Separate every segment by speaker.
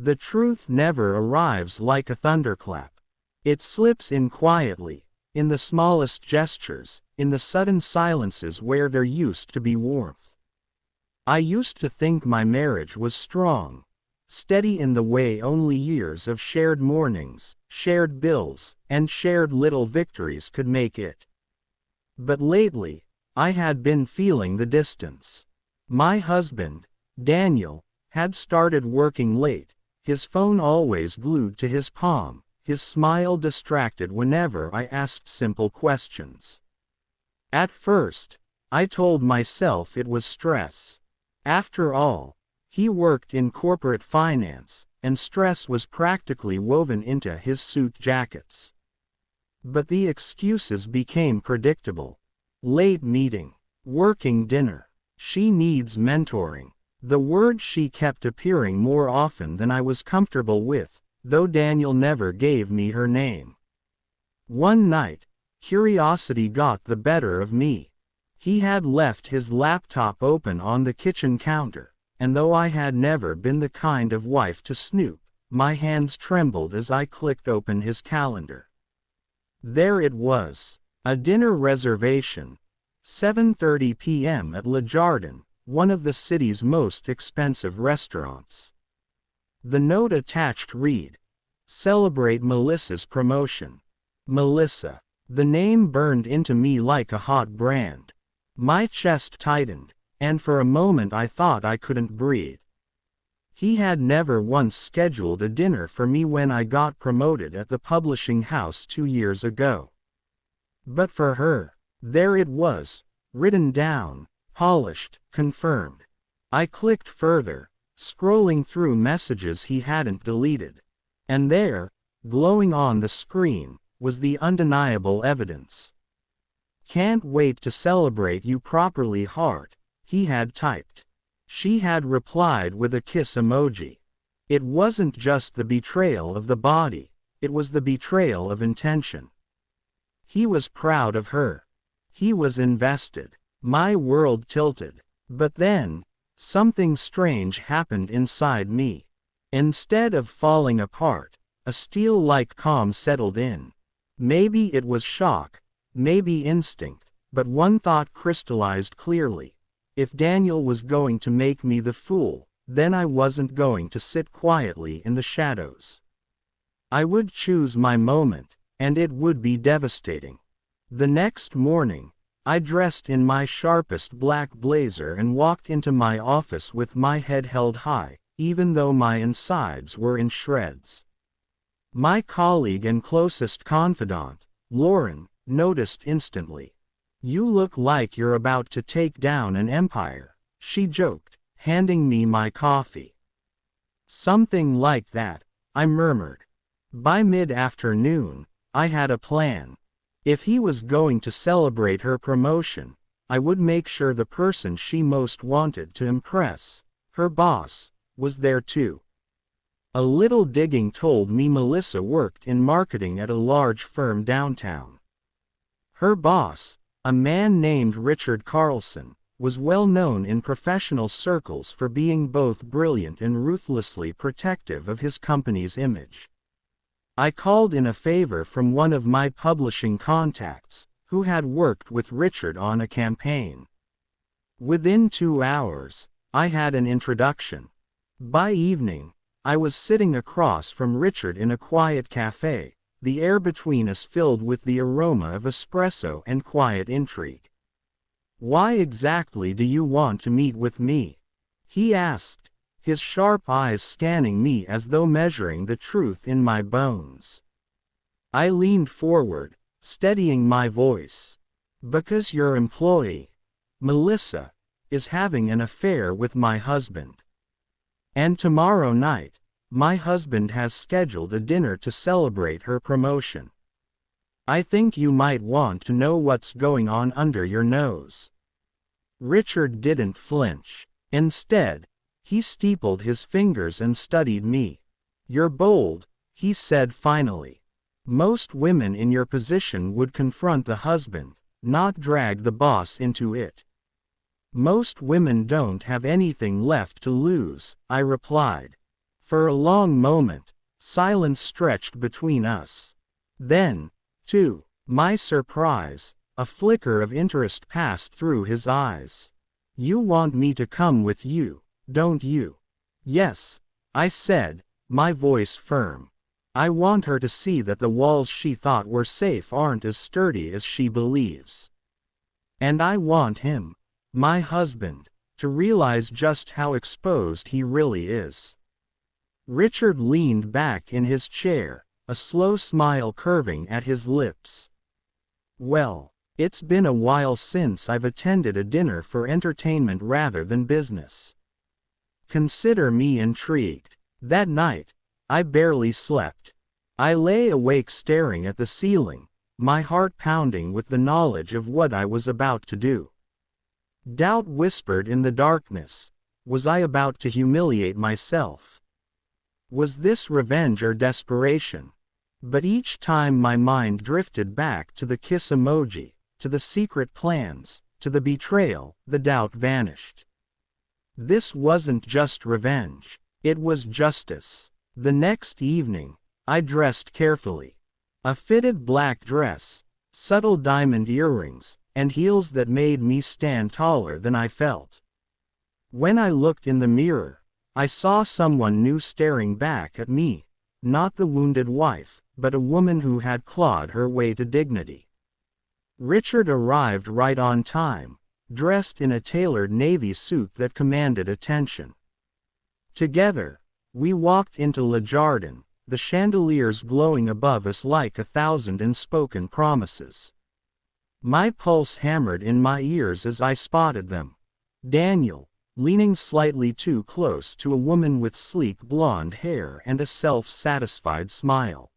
Speaker 1: The truth never arrives like a thunderclap. It slips in quietly, in the smallest gestures, in the sudden silences where there used to be warmth. I used to think my marriage was strong, steady in the way only years of shared mornings, shared bills, and shared little victories could make it. But lately, I had been feeling the distance. My husband, Daniel, had started working late, his phone always glued to his palm, his smile distracted whenever I asked simple questions. At first, I told myself it was stress. After all, he worked in corporate finance, and stress was practically woven into his suit jackets. But the excuses became predictable. Late meeting, working dinner, she needs mentoring. The word she kept appearing more often than I was comfortable with, though Daniel never gave me her name. One night, curiosity got the better of me. He had left his laptop open on the kitchen counter, and though I had never been the kind of wife to snoop, my hands trembled as I clicked open his calendar. There it was, a dinner reservation, 7:30 p.m. at Le Jardin, one of the city's most expensive restaurants. The note attached read, "Celebrate Melissa's promotion." Melissa. The name burned into me like a hot brand. My chest tightened, and for a moment I thought I couldn't breathe. He had never once scheduled a dinner for me when I got promoted at the publishing house 2 years ago. But for her, there it was, written down, polished, confirmed. I clicked further, scrolling through messages he hadn't deleted. And there, glowing on the screen, was the undeniable evidence. "Can't wait to celebrate you properly, heart," he had typed. She had replied with a kiss emoji. It wasn't just the betrayal of the body, it was the betrayal of intention. He was proud of her. He was invested. My world tilted. But then, something strange happened inside me. Instead of falling apart, a steel-like calm settled in. Maybe it was shock, maybe instinct, but one thought crystallized clearly. If Daniel was going to make me the fool, then I wasn't going to sit quietly in the shadows. I would choose my moment, and it would be devastating. The next morning, I dressed in my sharpest black blazer and walked into my office with my head held high, even though my insides were in shreds. My colleague and closest confidant, Lauren, noticed instantly. "You look like you're about to take down an empire," she joked, handing me my coffee. "Something like that," I murmured. By mid-afternoon, I had a plan. If he was going to celebrate her promotion, I would make sure the person she most wanted to impress, her boss, was there too. A little digging told me Melissa worked in marketing at a large firm downtown. Her boss, a man named Richard Carlson, was well known in professional circles for being both brilliant and ruthlessly protective of his company's image. I called in a favor from one of my publishing contacts, who had worked with Richard on a campaign. Within 2 hours, I had an introduction. By evening, I was sitting across from Richard in a quiet cafe, the air between us filled with the aroma of espresso and quiet intrigue. "Why exactly do you want to meet with me?" he asked, his sharp eyes scanning me as though measuring the truth in my bones. I leaned forward, steadying my voice. "Because your employee, Melissa, is having an affair with my husband. And tomorrow night, my husband has scheduled a dinner to celebrate her promotion. I think you might want to know what's going on under your nose." Richard didn't flinch. Instead, he steepled his fingers and studied me. "You're bold," he said finally. "Most women in your position would confront the husband, not drag the boss into it." "Most women don't have anything left to lose," I replied. For a long moment, silence stretched between us. Then, to my surprise, a flicker of interest passed through his eyes. "You want me to come with you, don't you?" "Yes," I said, my voice firm. "I want her to see that the walls she thought were safe aren't as sturdy as she believes. And I want him, my husband, to realize just how exposed he really is." Richard leaned back in his chair, a slow smile curving at his lips. "Well, it's been a while since I've attended a dinner for entertainment rather than business. Consider me intrigued." That night, I barely slept. I lay awake staring at the ceiling, my heart pounding with the knowledge of what I was about to do. Doubt whispered in the darkness. Was I about to humiliate myself? Was this revenge or desperation? But each time my mind drifted back to the kiss emoji, to the secret plans, to the betrayal, the doubt vanished. This wasn't just revenge. It was justice. The next evening, I dressed carefully. A fitted black dress, subtle diamond earrings, and heels that made me stand taller than I felt. When I looked in the mirror, I saw someone new staring back at me, not the wounded wife, but a woman who had clawed her way to dignity. Richard arrived right on time, dressed in a tailored navy suit that commanded attention. Together, we walked into Le Jardin, the chandeliers glowing above us like 1,000 unspoken promises. My pulse hammered in my ears as I spotted them. Daniel, leaning slightly too close to a woman with sleek blonde hair and a self-satisfied smile.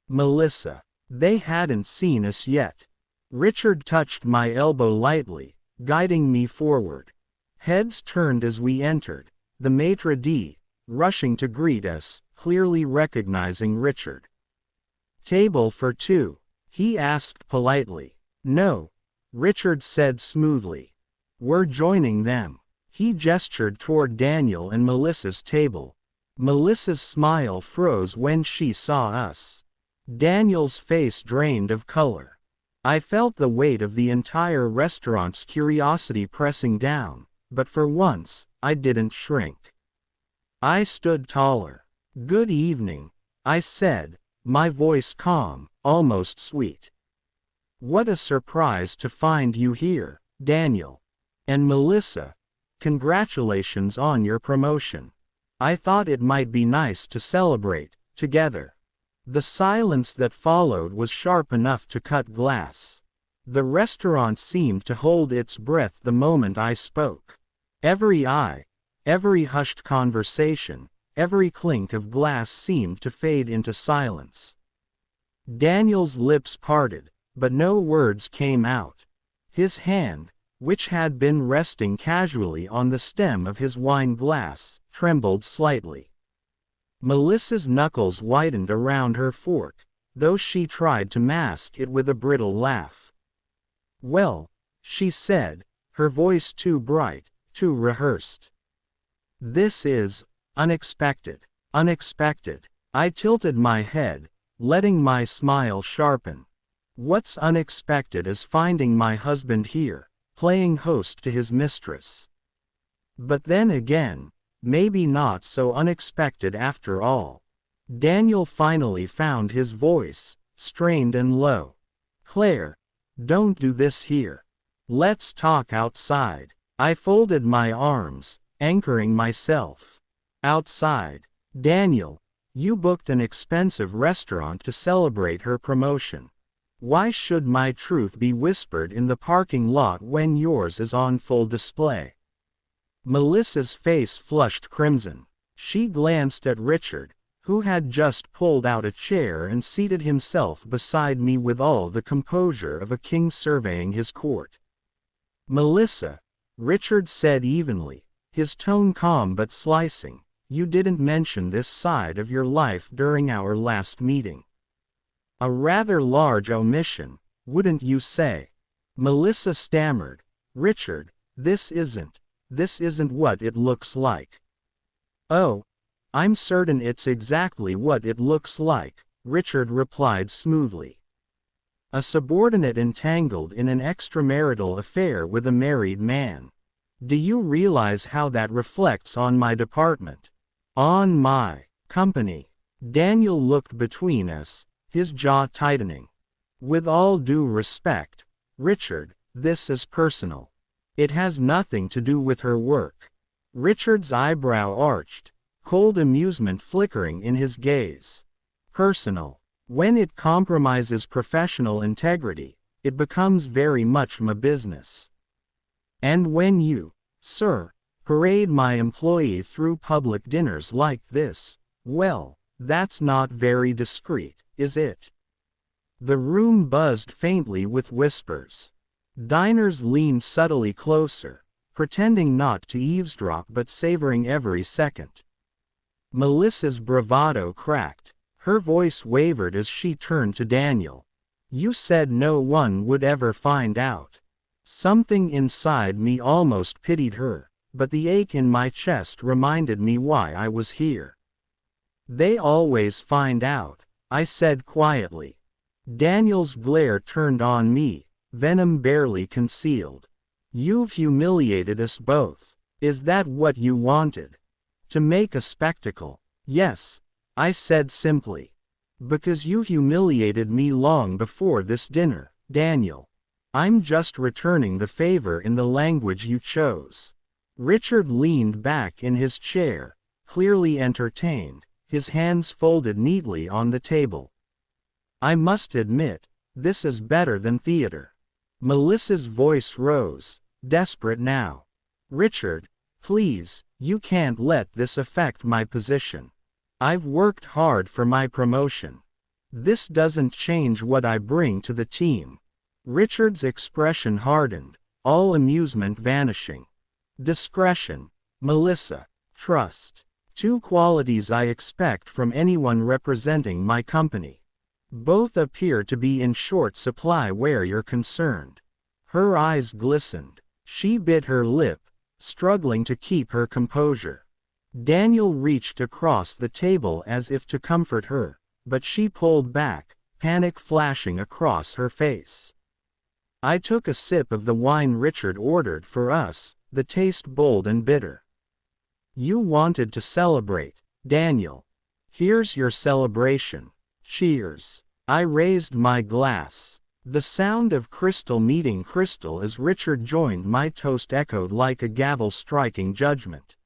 Speaker 1: Melissa. They hadn't seen us yet. Richard touched my elbow lightly, guiding me forward. Heads turned as we entered, the maitre d', rushing to greet us, clearly recognizing Richard. "Table for two?" he asked politely. "No," Richard said smoothly. "We're joining them." He gestured toward Daniel and Melissa's table. Melissa's smile froze when she saw us. Daniel's face drained of color. I felt the weight of the entire restaurant's curiosity pressing down, but for once, I didn't shrink. I stood taller. "Good evening," I said, my voice calm, almost sweet. "What a surprise to find you here, Daniel. And Melissa, congratulations on your promotion. I thought it might be nice to celebrate together." The silence that followed was sharp enough to cut glass. The restaurant seemed to hold its breath the moment I spoke. Every eye, every hushed conversation, every clink of glass seemed to fade into silence. Daniel's lips parted, but no words came out. His hand, which had been resting casually on the stem of his wine glass, trembled slightly. Melissa's knuckles widened around her fork, though she tried to mask it with a brittle laugh. "Well," she said, her voice too bright, too rehearsed. "This is unexpected." Unexpected. I tilted my head, letting my smile sharpen. What's unexpected is finding my husband here, playing host to his mistress. But then again, maybe not so unexpected after all. Daniel finally found his voice, strained and low. "Claire, don't do this here. Let's talk outside." I folded my arms, anchoring myself. "Outside. Daniel, you booked an expensive restaurant to celebrate her promotion. Why should my truth be whispered in the parking lot when yours is on full display?" Melissa's face flushed crimson. She glanced at Richard, who had just pulled out a chair and seated himself beside me with all the composure of a king surveying his court. "Melissa," Richard said evenly, his tone calm but slicing, "you didn't mention this side of your life during our last meeting. A rather large omission, wouldn't you say?" Melissa stammered. "Richard, this isn't what it looks like." "Oh, I'm certain it's exactly what it looks like, Richard replied smoothly. A subordinate entangled in an extramarital affair with a married man. Do you realize how that reflects on my department? On my company? Daniel looked between us, his jaw tightening. With all due respect, Richard, this is personal. It has nothing to do with her work. Richard's eyebrow arched, cold amusement flickering in his gaze. Personal. When it compromises professional integrity, it becomes very much my business. And when you, sir, parade my employee through public dinners like this, well, that's not very discreet, is it? The room buzzed faintly with whispers. Diners leaned subtly closer, pretending not to eavesdrop but savoring every second. Melissa's bravado cracked. Her voice wavered as she turned to Daniel. You said no one would ever find out. Something inside me almost pitied her, but the ache in my chest reminded me why I was here. They always find out, I said quietly. Daniel's glare turned on me, venom barely concealed. You've humiliated us both. Is that what you wanted? To make a spectacle? Yes, I said simply. Because you humiliated me long before this dinner, Daniel. I'm just returning the favor in the language you chose. Richard leaned back in his chair, clearly entertained, his hands folded neatly on the table. I must admit, this is better than theater. Melissa's voice rose, desperate now. Richard, please, you can't let this affect my position. I've worked hard for my promotion. This doesn't change what I bring to the team. Richard's expression hardened, all amusement vanishing. Discretion, Melissa, trust. Two qualities I expect from anyone representing my company. Both appear to be in short supply where you're concerned. Her eyes glistened. She bit her lip, struggling to keep her composure. Daniel reached across the table as if to comfort her, but she pulled back, panic flashing across her face. I took a sip of the wine Richard ordered for us, the taste bold and bitter. You wanted to celebrate, Daniel. Here's your celebration. Cheers. I raised my glass. The sound of crystal meeting crystal as Richard joined my toast echoed like a gavel striking judgment.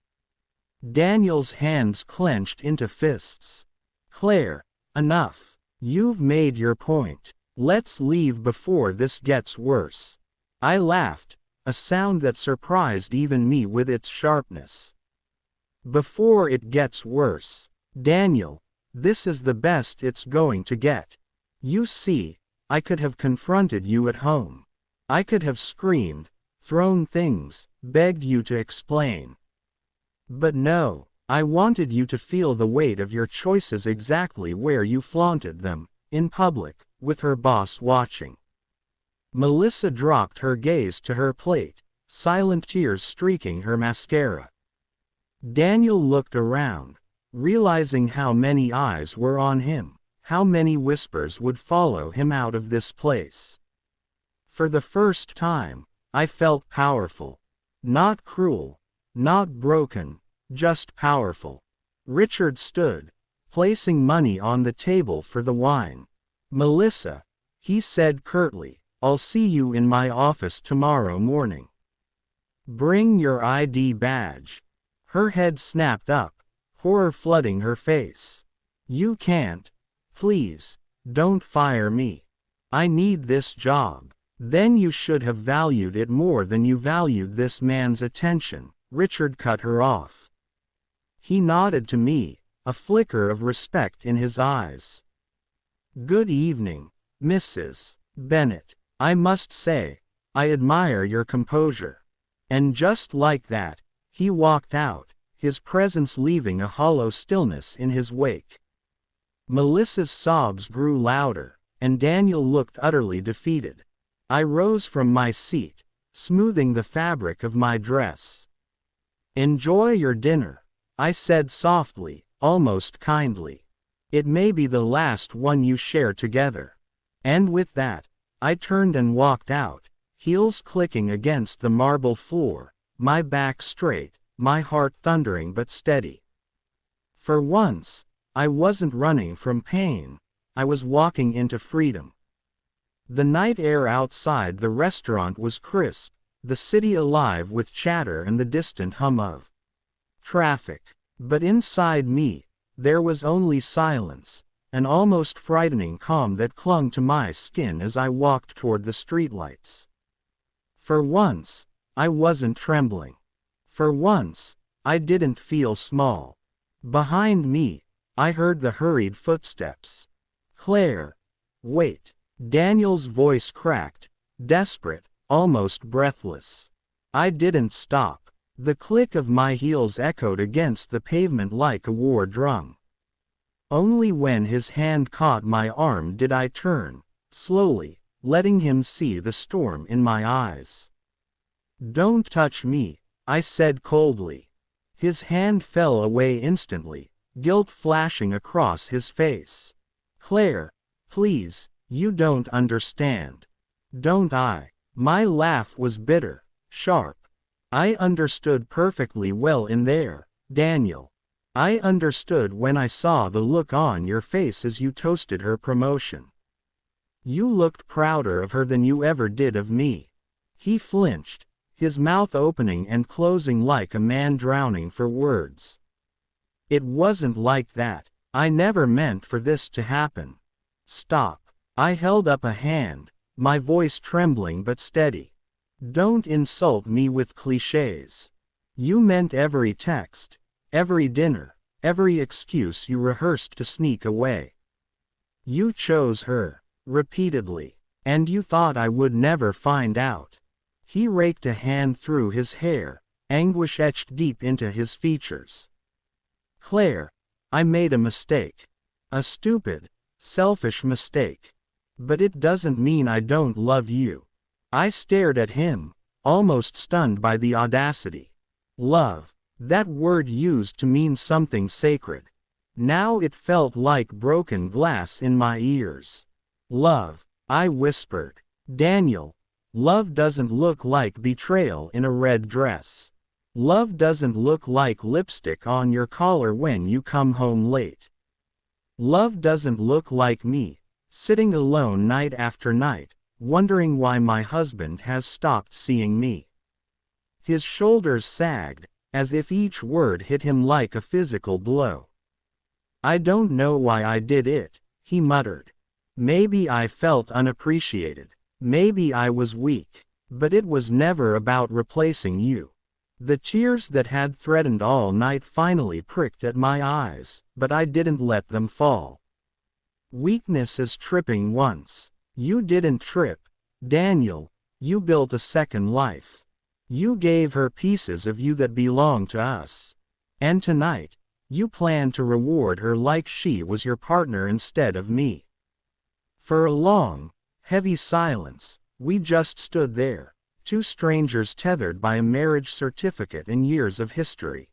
Speaker 1: Daniel's hands clenched into fists. Claire, enough. You've made your point. Let's leave before this gets worse. I laughed, a sound that surprised even me with its sharpness. Before it gets worse. Daniel, this is the best it's going to get. You see, I could have confronted you at home. I could have screamed, thrown things, begged you to explain. But no, I wanted you to feel the weight of your choices exactly where you flaunted them, in public, with her boss watching. Melissa dropped her gaze to her plate, silent tears streaking her mascara. Daniel looked around, realizing how many eyes were on him, how many whispers would follow him out of this place. For the first time, I felt powerful. Not cruel, not broken, just powerful. Richard stood, placing money on the table for the wine. Melissa, he said curtly, I'll see you in my office tomorrow morning. Bring your ID badge. Her head snapped up, horror flooding her face. You can't. Please, don't fire me. I need this job. Then you should have valued it more than you valued this man's attention. Richard cut her off. He nodded to me, a flicker of respect in his eyes. Good evening, Mrs. Bennet. I must say, I admire your composure. And just like that, he walked out, his presence leaving a hollow stillness in his wake. Melissa's sobs grew louder, and Daniel looked utterly defeated. I rose from my seat, smoothing the fabric of my dress. Enjoy your dinner, I said softly, almost kindly. It may be the last one you share together. And with that, I turned and walked out, heels clicking against the marble floor, my back straight, my heart thundering but steady. For once, I wasn't running from pain, I was walking into freedom. The night air outside the restaurant was crisp, the city alive with chatter and the distant hum of traffic. But inside me, there was only silence, an almost frightening calm that clung to my skin as I walked toward the streetlights. For once, I wasn't trembling. For once, I didn't feel small. Behind me, I heard the hurried footsteps. Claire. Wait. Daniel's voice cracked, desperate, almost breathless. I didn't stop. The click of my heels echoed against the pavement like a war drum. Only when his hand caught my arm did I turn, slowly, letting him see the storm in my eyes. "Don't touch me," I said coldly. His hand fell away instantly, guilt flashing across his face. "Claire, please, you don't understand." "Don't I?" My laugh was bitter, sharp. "I understood perfectly well in there, Daniel. I understood when I saw the look on your face as you toasted her promotion. You looked prouder of her than you ever did of me." He flinched, his mouth opening and closing like a man drowning for words. "It wasn't like that. I never meant for this to happen." "Stop." I held up a hand, my voice trembling but steady. "Don't insult me with clichés. You meant every text, every dinner, every excuse you rehearsed to sneak away. You chose her, repeatedly, and you thought I would never find out." He raked a hand through his hair, anguish etched deep into his features. "Claire, I made a mistake. A stupid, selfish mistake. But it doesn't mean I don't love you." I stared at him, almost stunned by the audacity. Love, that word used to mean something sacred. Now it felt like broken glass in my ears. "Love," I whispered. "Daniel, love doesn't look like betrayal in a red dress. Love doesn't look like lipstick on your collar when you come home late. Love doesn't look like me, sitting alone night after night, wondering why my husband has stopped seeing me." His shoulders sagged, as if each word hit him like a physical blow. "I don't know why I did it," he muttered. "Maybe I felt unappreciated. Maybe I was weak. But it was never about replacing you." The tears that had threatened all night finally pricked at my eyes, but I didn't let them fall. "Weakness is tripping once. You didn't trip, Daniel. You built a second life. You gave her pieces of you that belong to us. And tonight, you plan to reward her like she was your partner instead of me." For a long, heavy silence, we just stood there, two strangers tethered by a marriage certificate and years of history.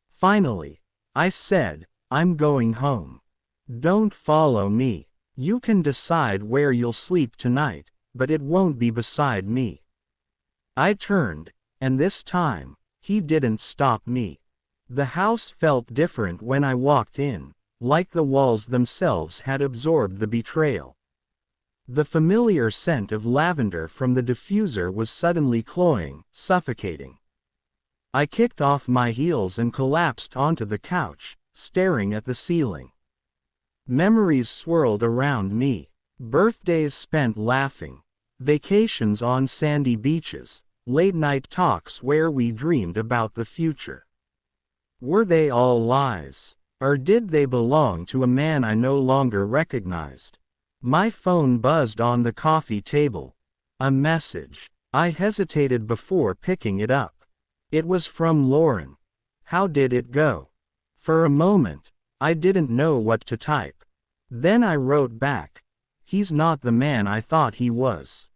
Speaker 1: Finally, I said, "I'm going home. Don't follow me. You can decide where you'll sleep tonight, but it won't be beside me." I turned, and this time, he didn't stop me. The house felt different when I walked in, like the walls themselves had absorbed the betrayal. The familiar scent of lavender from the diffuser was suddenly cloying, suffocating. I kicked off my heels and collapsed onto the couch, staring at the ceiling. Memories swirled around me. Birthdays spent laughing. Vacations on sandy beaches. Late-night talks where we dreamed about the future. Were they all lies? Or did they belong to a man I no longer recognized? My phone buzzed on the coffee table. A message. I hesitated before picking it up. It was from Lauren. How did it go? For a moment, I didn't know what to type. Then I wrote back, "He's not the man I thought he was.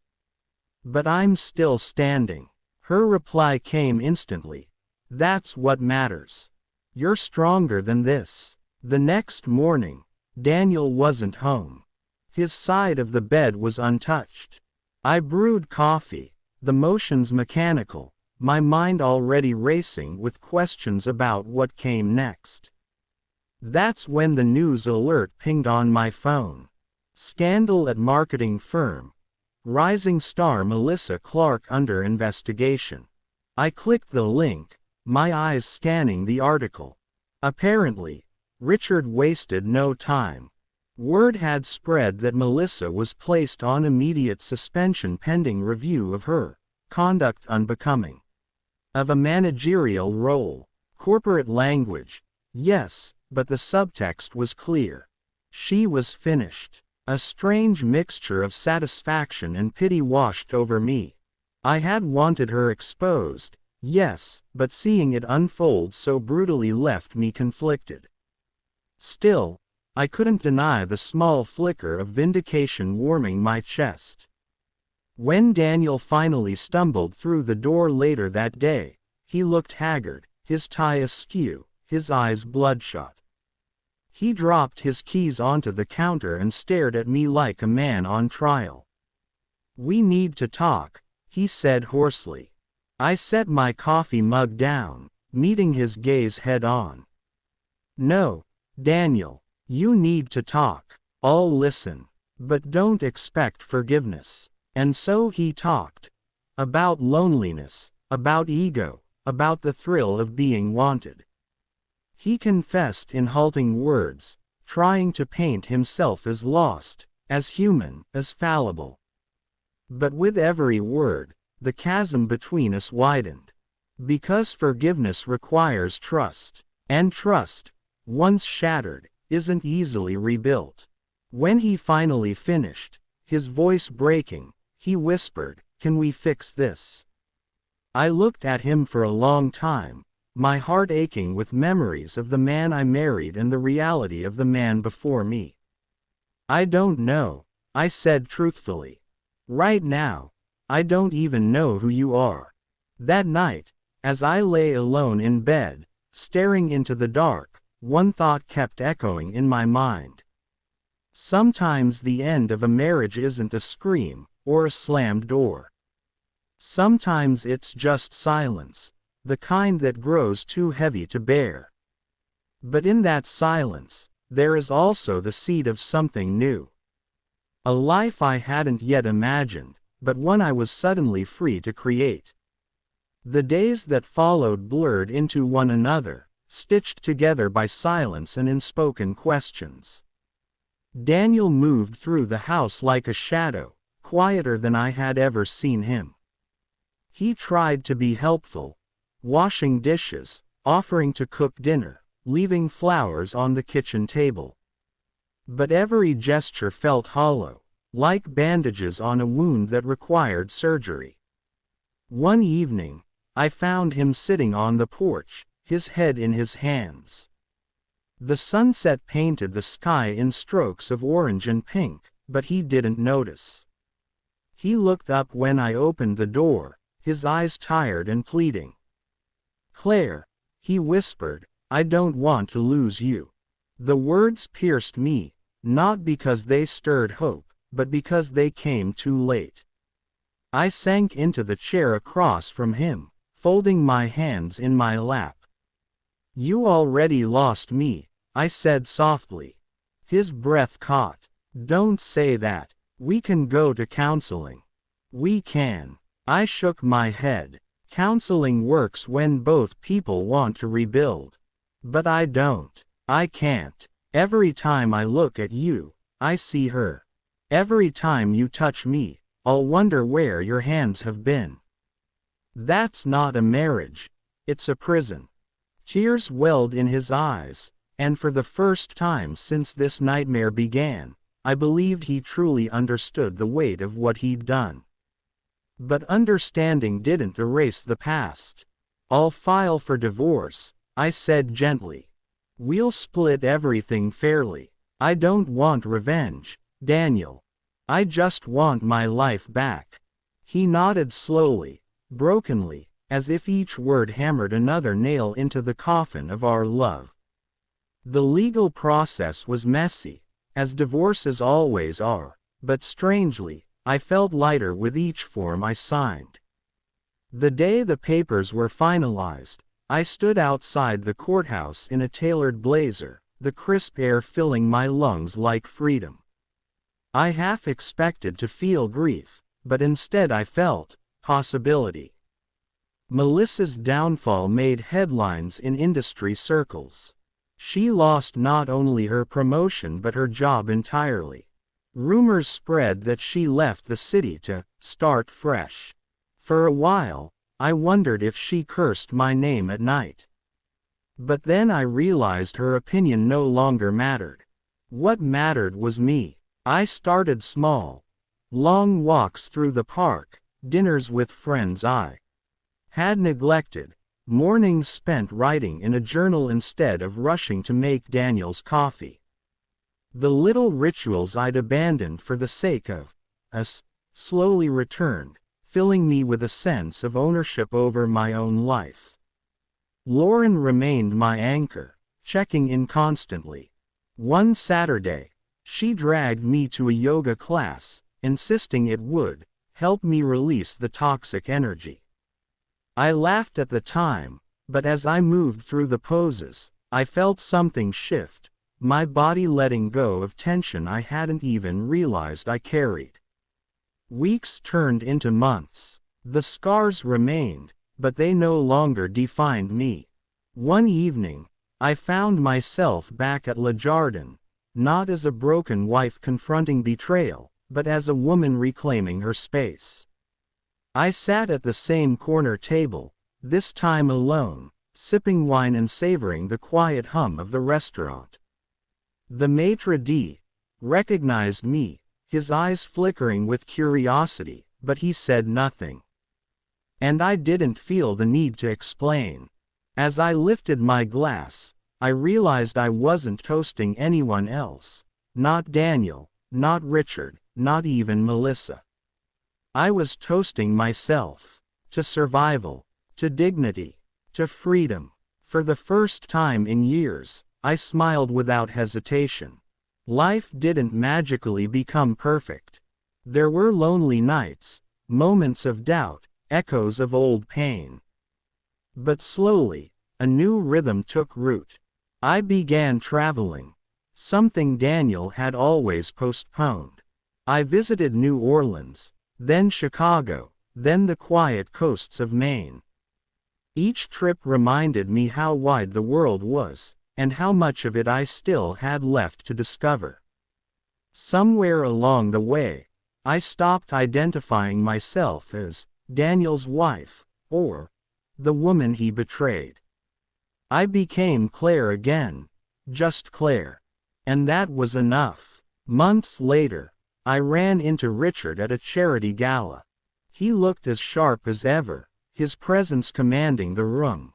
Speaker 1: But I'm still standing." Her reply came instantly. "That's what matters." You're stronger than this. The next morning, Daniel wasn't home. His side of the bed was untouched. I brewed coffee, the motions mechanical, my mind already racing with questions about what came next. That's when the news alert pinged on my phone. Scandal at marketing firm. Rising star Melissa Clark under investigation. I clicked the link, my eyes scanning the article. Apparently, Richard wasted no time. Word had spread that Melissa was placed on immediate suspension pending review of her conduct unbecoming of a managerial role. Corporate language, yes, but the subtext was clear. She was finished. A strange mixture of satisfaction and pity washed over me. I had wanted her exposed, yes, but seeing it unfold so brutally left me conflicted. Still, I couldn't deny the small flicker of vindication warming my chest. When Daniel finally stumbled through the door later that day, he looked haggard, his tie askew, his eyes bloodshot. He dropped his keys onto the counter and stared at me like a man on trial. "We need to talk," he said hoarsely. I set my coffee mug down, meeting his gaze head on. "No, Daniel, you need to talk. I'll listen. But don't expect forgiveness." And so he talked. About loneliness, about ego, about the thrill of being wanted. He confessed in halting words, trying to paint himself as lost, as human, as fallible. But with every word, the chasm between us widened. Because forgiveness requires trust, and trust, once shattered, isn't easily rebuilt. When he finally finished, his voice breaking, he whispered, "Can we fix this?" I looked at him for a long time, my heart aching with memories of the man I married and the reality of the man before me. "I don't know," I said truthfully. "Right now, I don't even know who you are." That night, as I lay alone in bed, staring into the dark, one thought kept echoing in my mind. Sometimes the end of a marriage isn't a scream, or a slammed door. Sometimes it's just silence, the kind that grows too heavy to bear. But in that silence, there is also the seed of something new. A life I hadn't yet imagined, but one I was suddenly free to create. The days that followed blurred into one another, stitched together by silence and unspoken questions. Daniel moved through the house like a shadow, quieter than I had ever seen him. He tried to be helpful, washing dishes, offering to cook dinner, leaving flowers on the kitchen table. But every gesture felt hollow, like bandages on a wound that required surgery. One evening, I found him sitting on the porch, his head in his hands. The sunset painted the sky in strokes of orange and pink, but he didn't notice. He looked up when I opened the door, his eyes tired and pleading. "Claire," he whispered, "I don't want to lose you." The words pierced me, not because they stirred hope, but because they came too late. I sank into the chair across from him, folding my hands in my lap. "You already lost me," I said softly. His breath caught. "Don't say that. We can go to counseling." "We can." I shook my head. "Counseling works when both people want to rebuild. But I don't. I can't. Every time I look at you, I see her. Every time you touch me, I'll wonder where your hands have been." That's not a marriage. It's a prison. Tears welled in his eyes, and for the first time since this nightmare began, I believed he truly understood the weight of what he'd done. But understanding didn't erase the past. "I'll file for divorce," I said gently. "We'll split everything fairly. I don't want revenge, Daniel. I just want my life back." He nodded slowly, brokenly, as if each word hammered another nail into the coffin of our love. The legal process was messy, as divorces always are, but strangely, I felt lighter with each form I signed. The day the papers were finalized, I stood outside the courthouse in a tailored blazer, the crisp air filling my lungs like freedom. I half expected to feel grief, but instead I felt possibility. Melissa's downfall made headlines in industry circles. She lost not only her promotion but her job entirely. Rumors spread that she left the city to start fresh. For a while, I wondered if she cursed my name at night. But then I realized her opinion no longer mattered. What mattered was me. I started small. Long walks through the park, dinners with friends I had neglected, mornings spent writing in a journal instead of rushing to make Daniel's coffee. The little rituals I'd abandoned for the sake of us slowly returned, filling me with a sense of ownership over my own life. Lauren remained my anchor, checking in constantly. One Saturday, she dragged me to a yoga class, insisting it would help me release the toxic energy. I laughed at the time, but as I moved through the poses, I felt something shift, my body letting go of tension I hadn't even realized I carried. Weeks turned into months. The scars remained, but they no longer defined me. One evening, I found myself back at Le Jardin, not as a broken wife confronting betrayal, but as a woman reclaiming her space. I sat at the same corner table, this time alone, sipping wine and savoring the quiet hum of the restaurant. The maitre d' recognized me, his eyes flickering with curiosity, but he said nothing. And I didn't feel the need to explain. As I lifted my glass, I realized I wasn't toasting anyone else. Not Daniel, not Richard, not even Melissa. I was toasting myself. To survival, to dignity, to freedom. For the first time in years, I smiled without hesitation. Life didn't magically become perfect. There were lonely nights, moments of doubt, echoes of old pain. But slowly, a new rhythm took root. I began traveling. Something Daniel had always postponed. I visited New Orleans, then Chicago, then the quiet coasts of Maine. Each trip reminded me how wide the world was, and how much of it I still had left to discover. Somewhere along the way, I stopped identifying myself as Daniel's wife, or the woman he betrayed. I became Claire again, just Claire. And that was enough. Months later, I ran into Richard at a charity gala. He looked as sharp as ever, his presence commanding the room.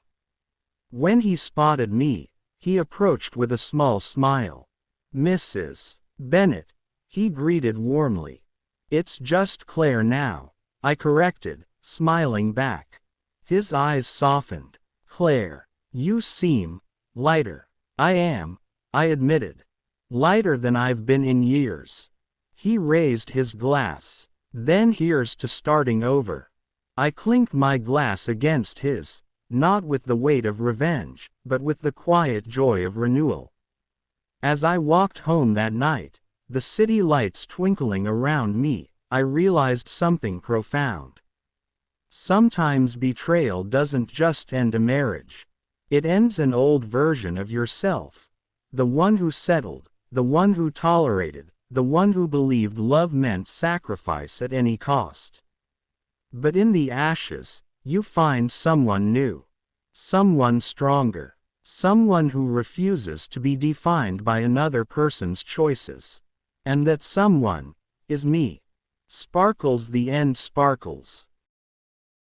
Speaker 1: When he spotted me, he approached with a small smile. "Mrs. Bennett," he greeted warmly. "It's just Claire now," I corrected, smiling back. His eyes softened. "Claire, you seem lighter." "I am," I admitted. "Lighter than I've been in years." He raised his glass. "Then here's to starting over." I clinked my glass against his, not with the weight of revenge, but with the quiet joy of renewal. As I walked home that night, the city lights twinkling around me, I realized something profound. Sometimes betrayal doesn't just end a marriage. It ends an old version of yourself. The one who settled, the one who tolerated, the one who believed love meant sacrifice at any cost. But in the ashes, you find someone new. Someone stronger. Someone who refuses to be defined by another person's choices. And that someone is me. Sparkles the end sparkles.